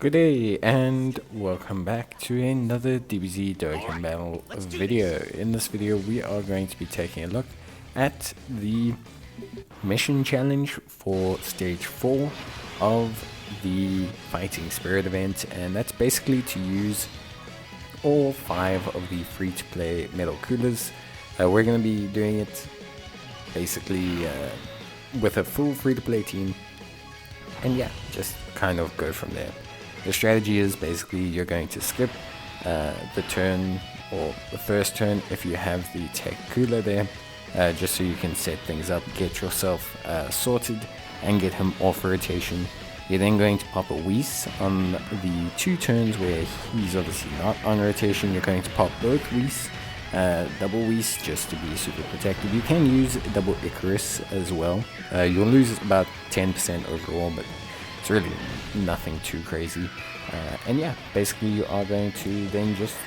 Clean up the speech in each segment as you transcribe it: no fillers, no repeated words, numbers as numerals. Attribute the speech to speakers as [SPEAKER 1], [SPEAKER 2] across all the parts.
[SPEAKER 1] Good day and welcome back to another DBZ Dokkan battle video. In this video we are going to be taking a look at the mission challenge for stage 4 of the Fighting Spirit event, and that's basically to use all 5 of the free-to-play metal coolers. We're going to be doing it basically with a full free-to-play team, and yeah, just kind of go from there. The strategy is basically you're going to skip the turn or the first turn if you have the tech cooler there, just so you can set things up, get yourself sorted and get him off rotation. You're then going to pop a Whis on the 2 turns where he's obviously not on rotation. You're going to pop both Whis, double Whis, just to be super protected. You can use double Icarus as well. You'll lose about 10% overall, but it's really nothing too crazy. And yeah, basically you are going to then just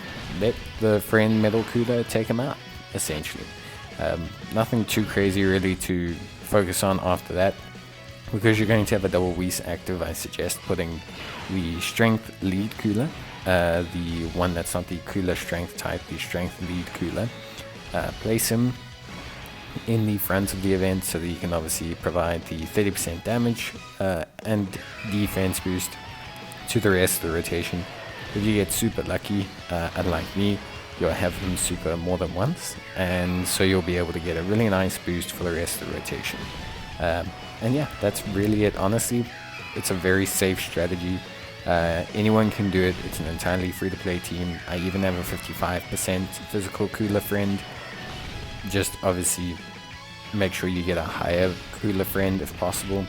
[SPEAKER 1] let the friend metal cooler take him out, essentially. Nothing too crazy really to focus on after that. Because you're going to have a double Whis active, I suggest putting the strength lead cooler, the one that's not the cooler strength type, the strength lead cooler. Place him in the front of the event so that you can obviously provide the 30% damage and defense boost to the rest of the rotation. If you get super lucky, unlike me, you'll have him super more than once, and so you'll be able to get a really nice boost for the rest of the rotation. And yeah, that's really it. Honestly, it's a very safe strategy. Anyone can do it. It's an entirely free-to-play team. I even have a 55% physical cooler friend. Just obviously make sure you get a higher cooler friend if possible.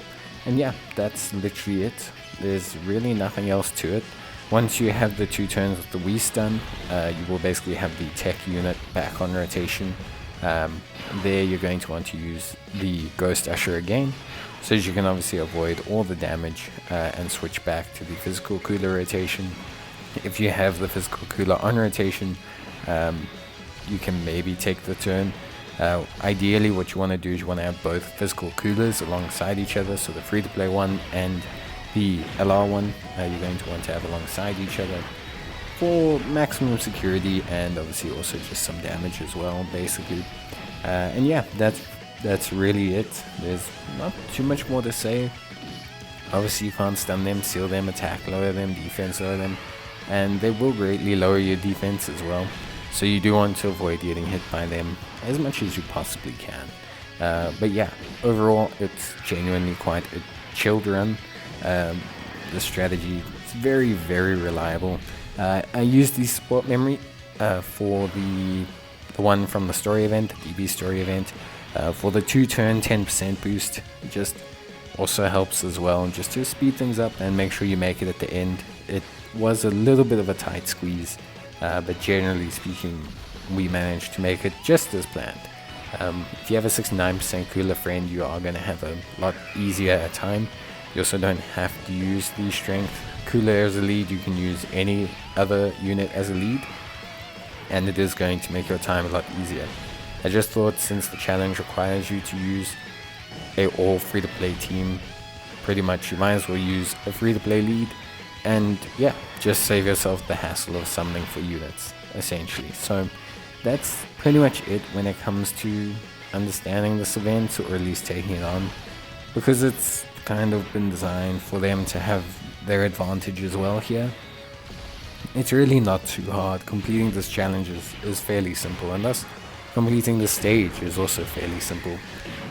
[SPEAKER 1] And yeah, that's literally it. There's really nothing else to it. Once you have the 2 turns with the Whis done, you will basically have the tech unit back on rotation. There you're going to want to use the Ghost Usher again, so that you can obviously avoid all the damage and switch back to the physical cooler rotation. If you have the physical cooler on rotation, you can maybe take the turn. Ideally what you want to do is you want to have both physical coolers alongside each other, so the free-to-play one and the LR one you're going to want to have alongside each other for maximum security, and obviously also just some damage as well, basically. And yeah, that's really it. There's not too much more to say. Obviously you can't stun them, seal them, attack lower them, defense lower them, and they will greatly lower your defense as well. So you do want to avoid getting hit by them as much as you possibly can. But yeah, overall it's genuinely quite a chilled run. The strategy is very, very reliable. I used the support memory for the one from the story event, the DB story event, for the 2 turn 10% boost. It just also helps as well, just to speed things up and make sure you make it at the end. It was a little bit of a tight squeeze, but generally speaking we managed to make it just as planned. If you have a 69% cooler friend, you are going to have a lot easier time. You also don't have to use the strength cooler as a lead. You can use any other unit as a lead, and it is going to make your time a lot easier. I just thought, since the challenge requires you to use a all free-to-play team, pretty much you might as well use a free-to-play lead, and yeah, just save yourself the hassle of summoning for units, essentially. So that's pretty much it when it comes to understanding this event, or at least taking it on, because it's kind of been designed for them to have their advantage as well here. It's really not too hard. Completing this challenge is fairly simple, and thus completing the stage is also fairly simple.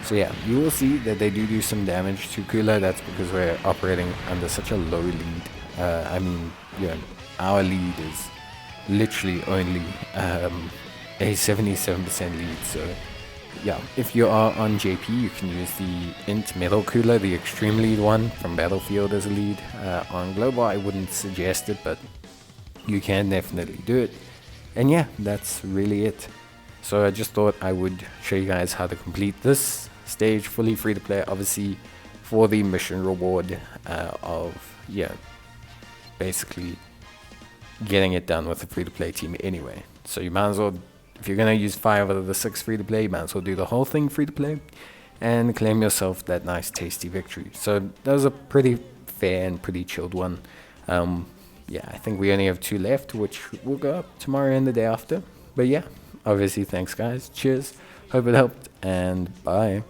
[SPEAKER 1] So yeah, you will see that they do some damage to cooler. That's because we're operating under such a low lead. I mean, yeah, our lead is literally only a 77% lead, so yeah, if you are on JP, you can use the Int Metal Cooler, the extreme lead one from Battlefield, as a lead. On Global I wouldn't suggest it, but you can definitely do it. And yeah, that's really it. So I just thought I would show you guys how to complete this stage fully free to play, obviously for the mission reward of, yeah, basically getting it done with a free to play team anyway. So you might as well, if you're going to use 5 out of the 6 free to play, you might as well do the whole thing free to play and claim yourself that nice tasty victory. So that was a pretty fair and pretty chilled one. Yeah, I think we only have 2 left, which will go up tomorrow and the day after. But yeah, obviously, thanks guys. Cheers. Hope it helped, and bye.